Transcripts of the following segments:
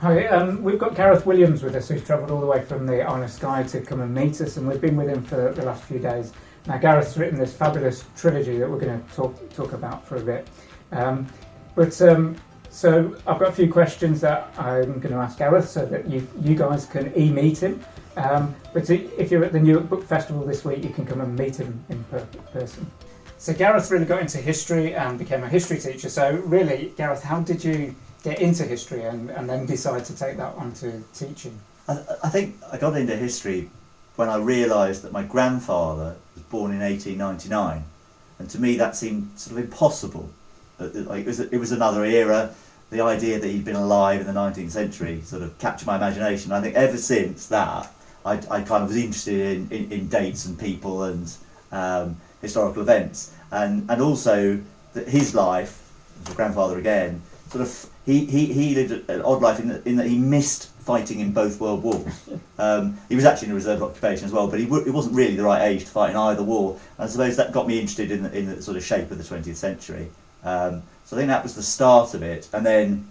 Hi, we've got Gareth Williams with us, who's travelled all the way from the Isle of Skye to come and meet us, and we've been with him for the last few days. Now, Gareth's written this fabulous trilogy that we're going to talk about for a bit. So I've got a few questions that I'm going to ask Gareth so that you guys can meet him. But if you're at the Newark Book Festival this week, you can come and meet him in person. So Gareth really got into history and became a history teacher. So really, Gareth, how did you get into history and then decide to take that on to teaching? I think I got into history when I realised that my grandfather was born in 1899, and to me that seemed sort of impossible. It was another era. The idea that he'd been alive in the 19th century sort of captured my imagination. I think ever since that, I kind of was interested in dates and people and historical events, and also that his life, as a grandfather again, sort of he lived an odd life in that he missed fighting in both world wars. He was actually in a reserve occupation as well, but he wasn't really the right age to fight in either war. And I suppose that got me interested in the sort of shape of the 20th century. So I think that was the start of it. And then,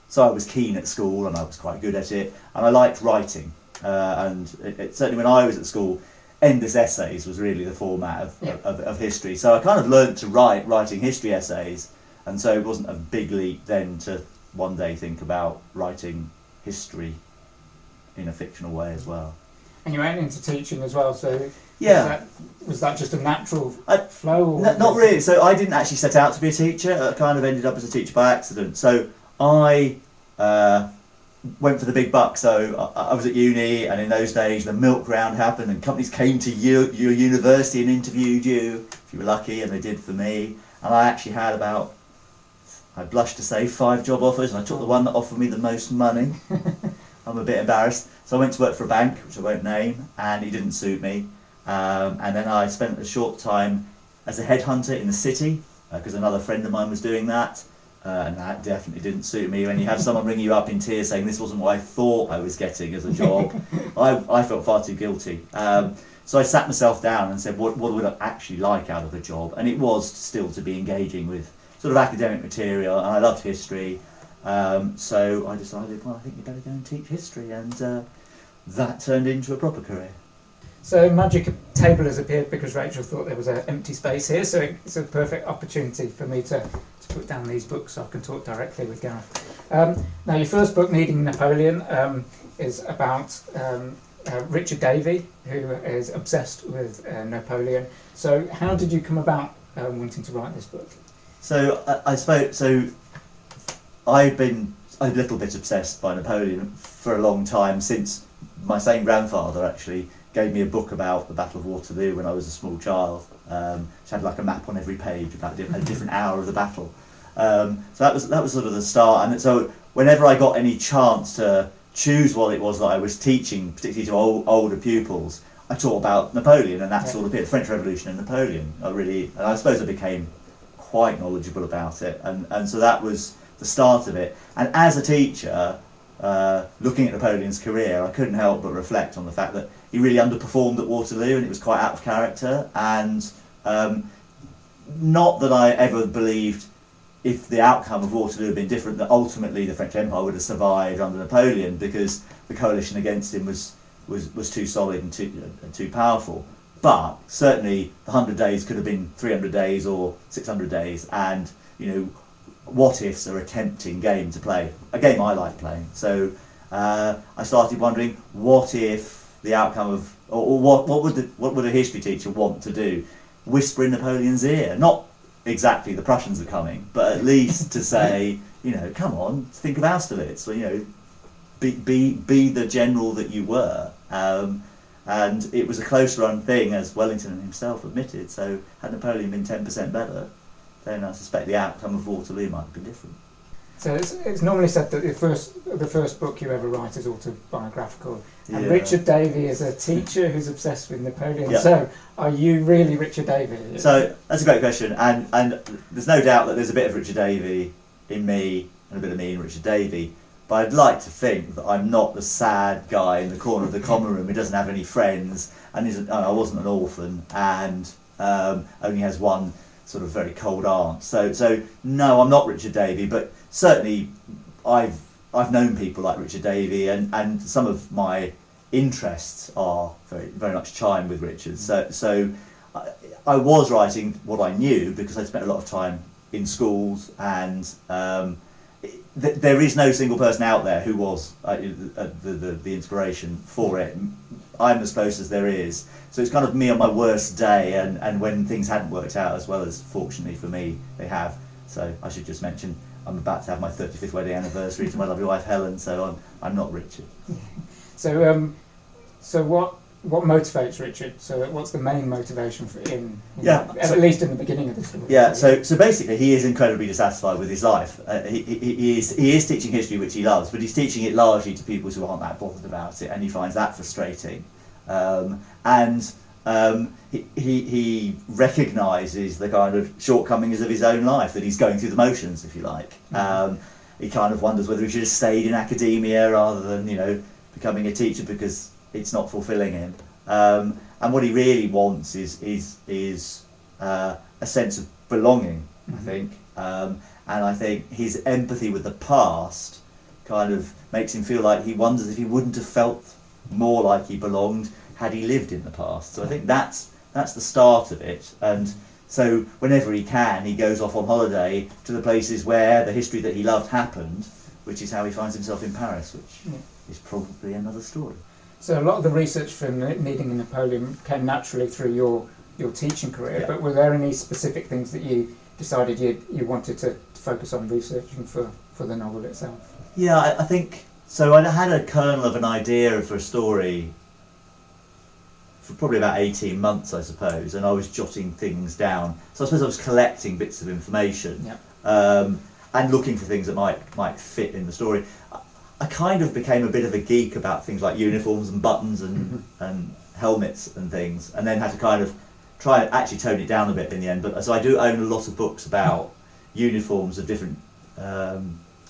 so I was keen at school and I was quite good at it, and I liked writing. And certainly when I was at school, endless essays was really the format of history. So I kind of learnt to writing history essays, and so it wasn't a big leap then to one day think about writing history in a fictional way as well. And you went into teaching as well, so yeah. Was that just a natural flow? Or not really. So I didn't actually set out to be a teacher. I kind of ended up as a teacher by accident. So I went for the big buck. So I was at uni, and in those days the milk round happened and companies came to your university and interviewed you if you were lucky, and they did for me. And I actually had about, I blush to say, 5 job offers, and I took the one that offered me the most money. I'm a bit embarrassed. So I went to work for a bank, which I won't name, and it didn't suit me. And then I spent a short time as a headhunter in the city, because another friend of mine was doing that, and that definitely didn't suit me. When you have someone ring you up in tears saying this wasn't what I thought I was getting as a job, I felt far too guilty. So I sat myself down and said, what would I actually like out of a job? And it was still to be engaging with sort of academic material, and I loved history. So I decided, well, I think you better go and teach history, and that turned into a proper career. So magic table has appeared because Rachel thought there was an empty space here, so it's a perfect opportunity for me to put down these books so I can talk directly with Gareth. Now, your first book, Needing Napoleon, is about Richard Davey, who is obsessed with Napoleon. So how did you come about wanting to write this book? So I've been a little bit obsessed by Napoleon for a long time, since my same grandfather actually gave me a book about the Battle of Waterloo when I was a small child, which had like a map on every page about a different hour of the battle. So that was sort of the start. And so whenever I got any chance to choose what it was that I was teaching, particularly to older pupils, I taught about Napoleon, and that sort of bit, the French Revolution and Napoleon. And I suppose I became quite knowledgeable about it, and so that was the start of it. And as a teacher, looking at Napoleon's career, I couldn't help but reflect on the fact that he really underperformed at Waterloo, and it was quite out of character. And not that I ever believed, if the outcome of Waterloo had been different, that ultimately the French Empire would have survived under Napoleon, because the coalition against him was too solid and too powerful. But certainly the 100 days could have been 300 days or 600 days, and what ifs are a tempting game to play, a game I like playing. So I started wondering, what if the outcome of, or what would a history teacher want to do? Whisper in Napoleon's ear, not exactly the Prussians are coming, but at least to say, come on, think of Austerlitz, or be the general that you were. And it was a close run thing, as Wellington himself admitted. So had Napoleon been 10% better, then I suspect the outcome of Waterloo might have been different. So it's normally said that the first book you ever write is autobiographical. And Richard Davey is a teacher who's obsessed with Napoleon. Yeah. So are you really Richard Davey? So that's a great question, and there's no doubt that there's a bit of Richard Davey in me and a bit of me in Richard Davey. But I'd like to think that I'm not the sad guy in the corner of the common room who doesn't have any friends, and I wasn't an orphan, and only has one sort of very cold aunt. So no, I'm not Richard Davey, but certainly I've I've known people like Richard Davey, and some of my interests are very, very much chime with Richard. So I was writing what I knew because I spent a lot of time in schools, and there is no single person out there who was the inspiration for it. I'm as close as there is. So it's kind of me on my worst day, and when things hadn't worked out as well as, fortunately for me, they have. So I should just mention, I'm about to have my 35th wedding anniversary to my lovely wife Helen, so I'm not Richard. So what motivates Richard? So what's the main motivation for him? At least in the beginning of the story. Yeah. So basically, he is incredibly dissatisfied with his life. He is teaching history, which he loves, but he's teaching it largely to people who aren't that bothered about it, and he finds that frustrating. He recognises the kind of shortcomings of his own life, that he's going through the motions, if you like. He kind of wonders whether he should have stayed in academia rather than, becoming a teacher, because it's not fulfilling him. And what he really wants is a sense of belonging, I think. And I think his empathy with the past kind of makes him feel like he wonders if he wouldn't have felt more like he belonged had he lived in the past. So I think that's the start of it. And so whenever he can, he goes off on holiday to the places where the history that he loved happened, which is how he finds himself in Paris, which is probably another story. So a lot of the research for Needing Napoleon came naturally through your teaching career, but were there any specific things that you decided you wanted to focus on researching for the novel itself? Yeah, I think so. I had a kernel of an idea for a story for probably about 18 months, I suppose, and I was jotting things down. So I suppose I was collecting bits of information and looking for things that might fit in the story. I kind of became a bit of a geek about things like uniforms and buttons and helmets and things, and then had to kind of try and actually tone it down a bit in the end. But so I do own a lot of books about uniforms of different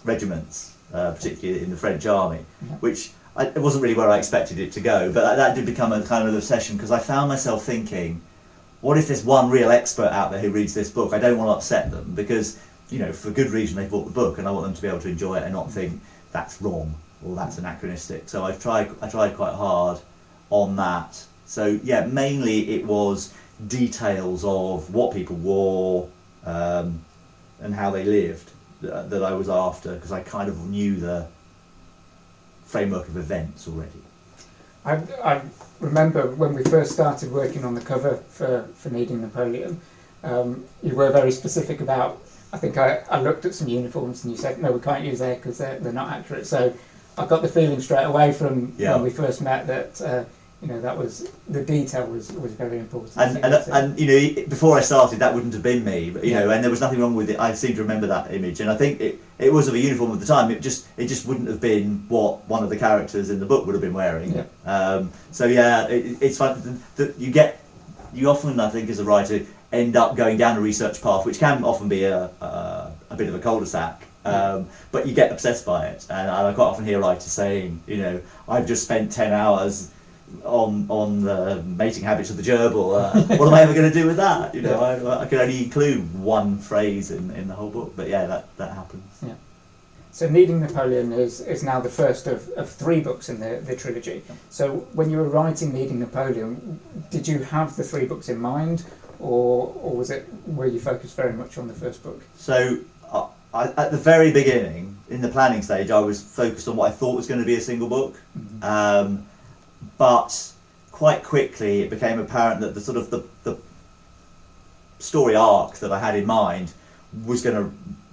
regiments, particularly in the French army, which it wasn't really where I expected it to go, but that did become a kind of obsession, because I found myself thinking, what if there's one real expert out there who reads this book? I don't want to upset them, because for good reason they bought the book, and I want them to be able to enjoy it and not think that's wrong or that's anachronistic. So I tried quite hard on that. So yeah, mainly it was details of what people wore and how they lived that I was after, because I kind of knew the framework of events already. I remember when we first started working on the cover for Needing Napoleon, you were very specific about, I think I looked at some uniforms and you said, no, we can't use there because they're not accurate. So I got the feeling straight away from when we first met that that was, the detail was very important. And before I started, that wouldn't have been me, but and there was nothing wrong with it. I seem to remember that image, and I think it was of a uniform of the time. It just wouldn't have been what one of the characters in the book would have been wearing. It's fun that you often, I think, as a writer, end up going down a research path, which can often be a bit of a cul-de-sac. But you get obsessed by it, and I quite often hear writers saying, I've just spent 10 hours on the mating habits of the gerbil. What am I ever going to do with that? I can only include one phrase in the whole book, but that happens. Yeah. So Needing Napoleon is now the first of 3 books in the trilogy. So when you were writing Needing Napoleon, did you have the 3 books in mind, or were you focused very much on the first book? So at the very beginning, in the planning stage, I was focused on what I thought was going to be a single book. But quite quickly it became apparent that the story arc that I had in mind was going to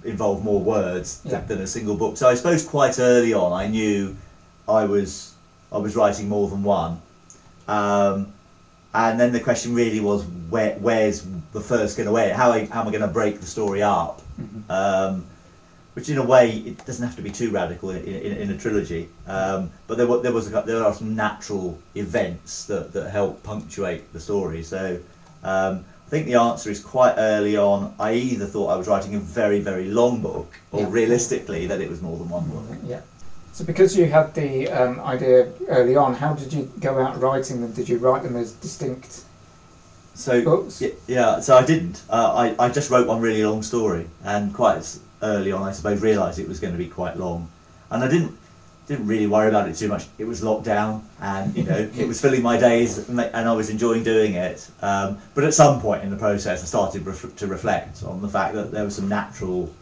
involve more words than a single book. So I suppose quite early on I knew I was writing more than one. And then the question really was, where's the first going to wear it? How am I going to break the story up? Which in a way, it doesn't have to be too radical in a trilogy, but there are some natural events that help punctuate the story. So I think the answer is quite early on. I either thought I was writing a very, very long book, or realistically that it was more than one book. Yeah. So because you had the idea early on, how did you go out writing them? Did you write them as distinct books? Yeah, so I didn't. I just wrote one really long story, and quite early on I suppose realised it was going to be quite long. and I didn't really worry about it too much. It was locked down, and it was filling my days, and I was enjoying doing it. But at some point in the process, I started to reflect on the fact that there were some natural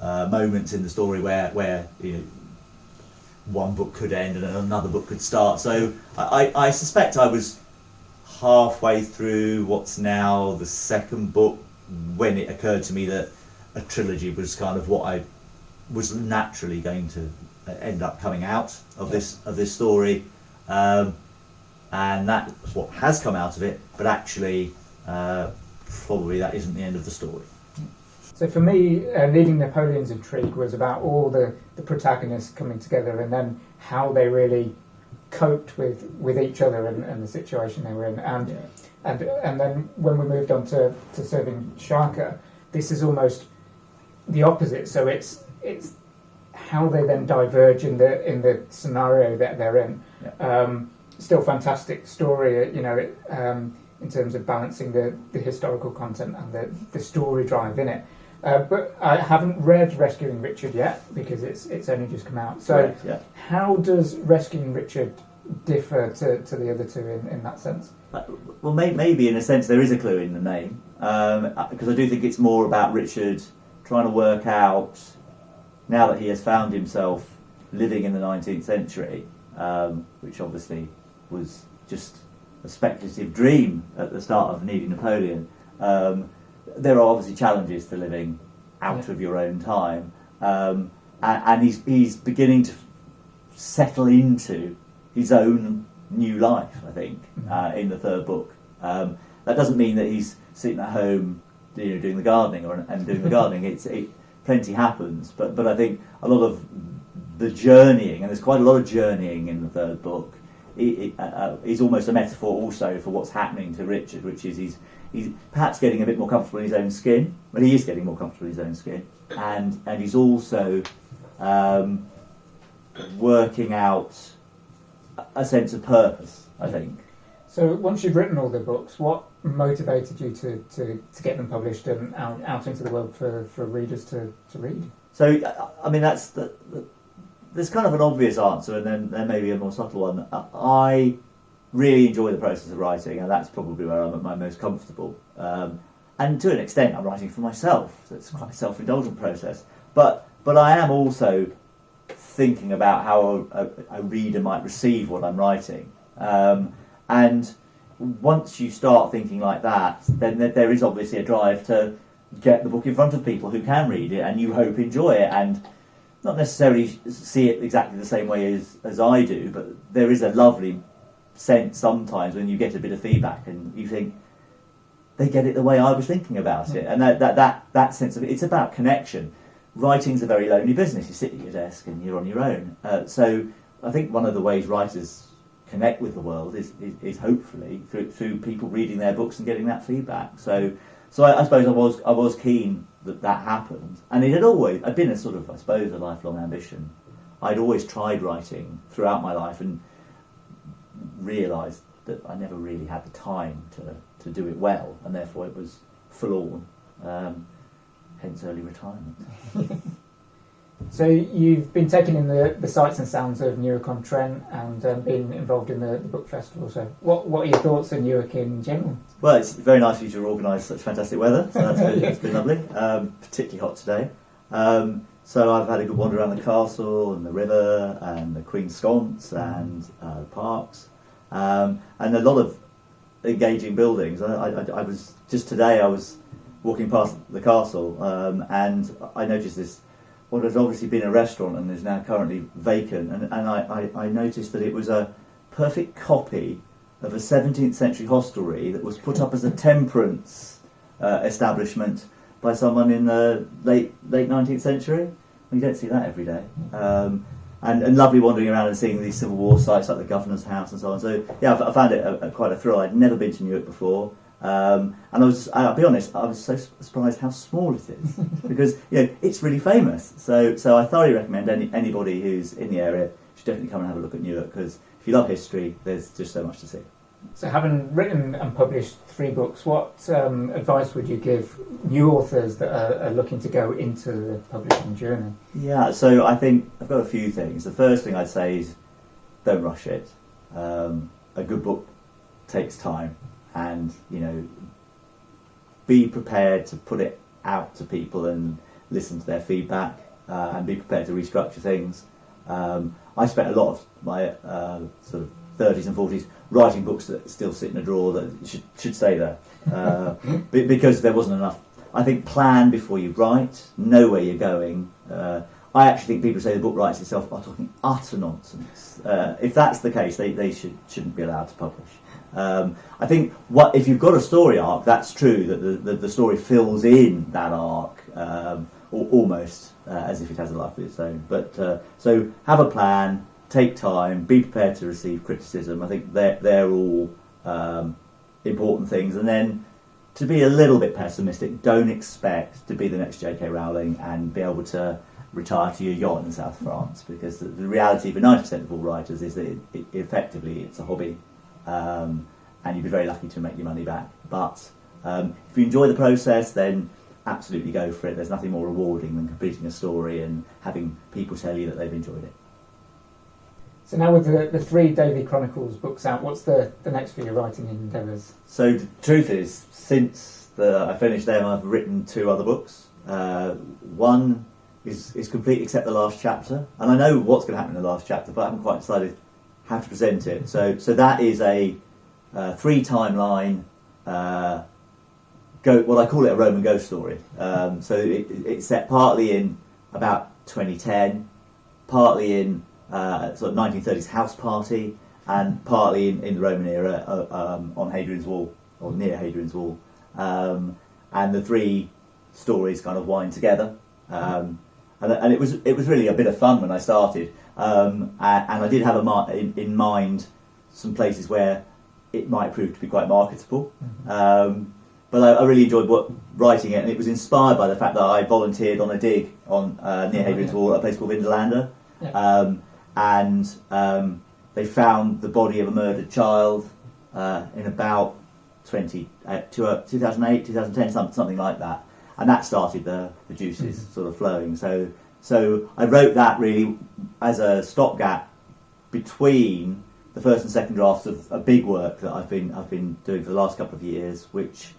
moments in the story where one book could end and another book could start. So I suspect I was halfway through what's now the second book when it occurred to me that a trilogy was kind of what I was naturally going to end up coming out of this story, and that's what has come out of it. But actually, probably that isn't the end of the story. So for me, Needing Napoleon's intrigue was about all the protagonists coming together, and then how they really coped with each other and the situation they were in. And then when we moved on to serving Shaka, this is almost the opposite. So it's how they then diverge in the scenario that they're in. Still fantastic story, in terms of balancing the historical content and the story drive in it. But I haven't read Rescuing Richard yet because it's only just come out. So how does Rescuing Richard differ to the other two in that sense? Well, maybe in a sense there is a clue in the name, because I do think it's more about Richard trying to work out, now that he has found himself living in the 19th century, which obviously was just a speculative dream at the start of Needing Napoleon. There are obviously challenges to living out of your own time, and he's beginning to settle into his own new life, I think, in the third book. That doesn't mean that he's sitting at home, doing the gardening and doing the gardening. Plenty happens, but I think a lot of the journeying, and there's quite a lot of journeying in the third book, is almost a metaphor also for what's happening to Richard, which is he's perhaps getting a bit more comfortable in his own skin, but he is getting more comfortable in his own skin, and he's also working out a sense of purpose, I think. So once you'd written all the books, what motivated you to get them published and out into the world for readers to read? So, I mean, there's kind of an obvious answer, and then there may be a more subtle one. I really enjoy the process of writing, and that's probably where I'm at my most comfortable. And to an extent, I'm writing for myself, so it's quite a self-indulgent process. But I am also thinking about how a reader might receive what I'm writing. And once you start thinking like that, then there is obviously a drive to get the book in front of people who can read it and you hope enjoy it, and not necessarily see it exactly the same way as I do, but there is a lovely sense sometimes when you get a bit of feedback and you think, they get it the way I was thinking about it. And that sense of it, it's about connection. Writing's a very lonely business. You sit at your desk and you're on your own. So I think one of the ways writers connect with the world is hopefully through people reading their books and getting that feedback. So I suppose I was keen that happened, and I'd been a sort of, I suppose, a lifelong ambition. I'd always tried writing throughout my life and realised that I never really had the time to do it well, and therefore it was forlorn. Hence early retirement. So you've been taking in the sights and sounds of Newark-on-Trent and been involved in the book festival. So what are your thoughts on Newark in general? Well, it's very nice of you to organise such fantastic weather, so it's been lovely. Particularly hot today. So I've had a good wander around the castle and the river and the Queen's Sconce and the parks, and a lot of engaging buildings. I was just today. I was walking past the castle and I noticed this. What has obviously been a restaurant and is now currently vacant, and I noticed that it was a perfect copy of a 17th century hostelry that was put up as a temperance establishment by someone in the late 19th century. You don't see that every day. And lovely wandering around and seeing these Civil War sites like the Governor's House and so on. So yeah, I found it quite a thrill. I'd never been to Newark before. And I'll be honest, I was so surprised how small it is because it's really famous. So I thoroughly recommend anybody who's in the area should definitely come and have a look at Newark, because if you love history, there's just so much to see. So having written and published 3 books, what advice would you give new authors that are looking to go into the publishing journey? Yeah, so I think I've got a few things. The first thing I'd say is don't rush it. A good book takes time, and be prepared to put it out to people and listen to their feedback, and be prepared to restructure things. I spent a lot of my sort of 30s and 40s writing books that still sit in a drawer that should stay there, because there wasn't enough. I think plan before you write, know where you're going. I actually think people who say the book writes itself are talking utter nonsense. If that's the case, they shouldn't be allowed to publish. I think if you've got a story arc, that's true, that the story fills in that arc, or almost as if it has a life of its own. But so have a plan, take time, be prepared to receive criticism. I think they're all important things. And then to be a little bit pessimistic, don't expect to be the next J.K. Rowling and be able to retire to your yacht in South France, because the reality for 90% of all writers is that effectively it's a hobby, and you'd be very lucky to make your money back. But if you enjoy the process, then absolutely go for it. There's nothing more rewarding than completing a story and having people tell you that they've enjoyed it. So now with the 3 Davey Chronicles books out, what's the next for your writing endeavours? So the truth is, since I finished them, I've written 2 other books. One is complete except the last chapter, and I know what's going to happen in the last chapter, but I haven't quite decided how to present it. So that is a 3 timeline, what I call it a Roman ghost story. So it's set partly in about 2010, partly in sort of 1930s house party, and partly in the Roman era on Hadrian's Wall, or near Hadrian's Wall. And the 3 stories kind of wind together. And it was really a bit of fun when I started, and I did have in mind some places where it might prove to be quite marketable. But I really enjoyed writing it, and it was inspired by the fact that I volunteered on a dig on near Hadrian's Wall at a place called Vindolanda, and they found the body of a murdered child in about 2008, 2010, something like that. And that started the juices sort of flowing. So I wrote that really as a stopgap between the first and second drafts of a big work that I've been doing for the last couple of years, which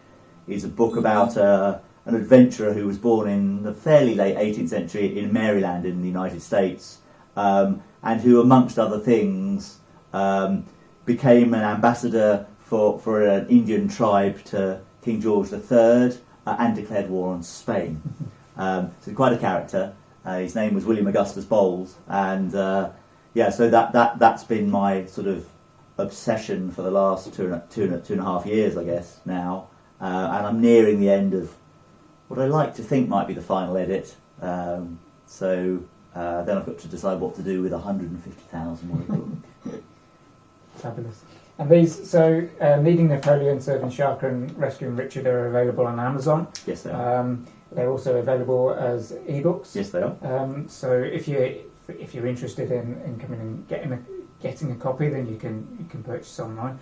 is a book about an adventurer who was born in the fairly late 18th century in Maryland in the United States, and who, amongst other things, became an ambassador for an Indian tribe to King George III. And declared war on Spain. So quite a character. His name was William Augustus Bowles, and so that's been my sort of obsession for the last two and a half years, I guess now. And I'm nearing the end of what I like to think might be the final edit. Then I've got to decide what to do with 150,000 word book. Fabulous. And these, Needing Napoleon, Serving Shaka and Rescuing Richard are available on Amazon. Yes, they are. They're also available as ebooks. Yes, they are. So if you're interested in coming and getting a copy, then you can purchase online.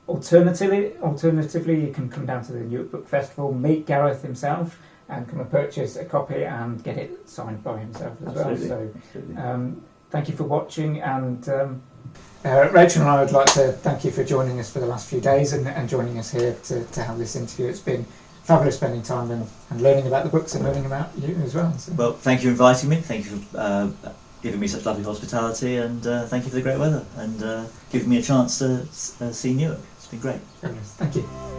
Alternatively, you can come down to the Newark Book Festival, meet Gareth himself, and come and purchase a copy and get it signed by himself as Absolutely. well. So, thank you for watching, and Rachel and I would like to thank you for joining us for the last few days and joining us here to have this interview. It's been fabulous spending time and learning about the books and learning about you as well. So. Well, thank you for inviting me. Thank you for giving me such lovely hospitality, and thank you for the great weather and giving me a chance to see Newark. It's been great. Fabulous. Thank you.